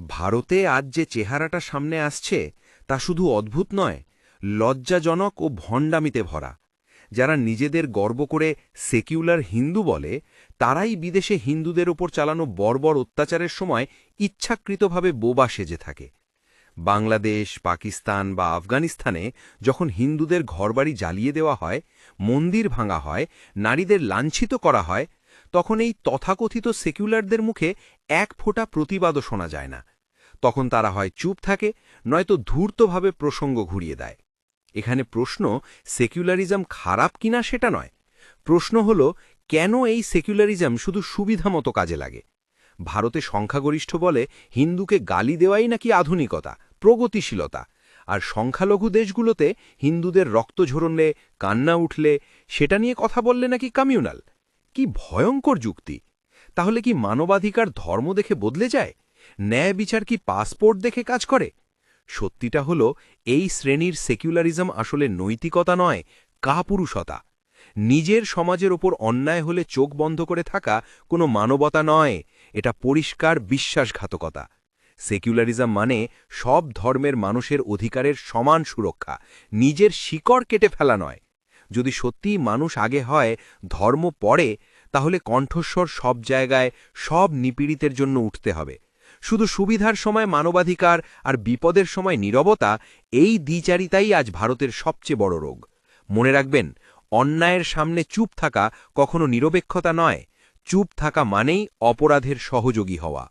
ভারতে আজ যে চেহারাটা সামনে আসছে তা শুধু অদ্ভুত নয়, লজ্জাজনক ও ভণ্ডামিতে ভরা। যারা নিজেদের গর্ব করে সেকুলার হিন্দু বলে, তারাই বিদেশে হিন্দুদের ওপর চালানো বর্বর অত্যাচারের সময় ইচ্ছাকৃতভাবে বোবা সেজে থাকে। বাংলাদেশ, পাকিস্তান বা আফগানিস্তানে যখন হিন্দুদের ঘরবাড়ি জ্বালিয়ে দেওয়া হয়, মন্দির ভাঙা হয়, নারীদের লাঞ্ছিত করা হয়, তখন এই তথাকথিত সেকুলারদের মুখে এক ফোঁটা প্রতিবাদও শোনা যায় না। তখন তারা হয় চুপ থাকে, নয়তো ধূর্তভাবে প্রসঙ্গ ঘুরিয়ে দেয়। এখানে প্রশ্ন সেকুলারিজম খারাপ কিনা সেটা নয়। প্রশ্ন হল, কেন এই সেকুলারিজম শুধু সুবিধা মতো কাজে লাগে? ভারতে সংখ্যাগরিষ্ঠ বলে হিন্দুকে গালি দেওয়াই নাকি আধুনিকতা, প্রগতিশীলতা, আর সংখ্যালঘু দেশগুলোতে হিন্দুদের রক্ত ঝরলে, কান্না উঠলে সেটা নিয়ে কথা বললে নাকি কমিউনাল। কি ভয়ঙ্কর যুক্তি! তাহলে কি মানবাধিকার ধর্ম দেখে বদলে যায়? ন্যায় বিচার কি পাসপোর্ট দেখে কাজ করে? সত্যিটা হলো, এই শ্রেণীর সেকুলারিজম আসলে নৈতিকতা নয়, কাপুরুষতা। নিজের সমাজের ওপর অন্যায় হলে চোখ বন্ধ করে থাকা কোনো মানবতা নয়, এটা পরিষ্কার বিশ্বাসঘাতকতা। সেকুলারিজম মানে সব ধর্মের মানুষের অধিকারের সমান সুরক্ষা, নিজের শিকড় কেটে ফেলা নয়। যদি সত্যিই মানুষ আগে হয়, ধর্ম পরে, তাহলে কণ্ঠস্বর সব জায়গায়, সব নিপীড়িতের জন্য উঠতে হবে। শুধু সুবিধার সময় মানবাধিকার আর বিপদের সময় নীরবতা, এই দ্বিচারিতাই আজ ভারতের সবচেয়ে বড় রোগ। মনে রাখবেন, অন্যায়ের সামনে চুপ থাকা কখনো নিরপেক্ষতা নয়। চুপ থাকা মানেই অপরাধের সহযোগী হওয়া।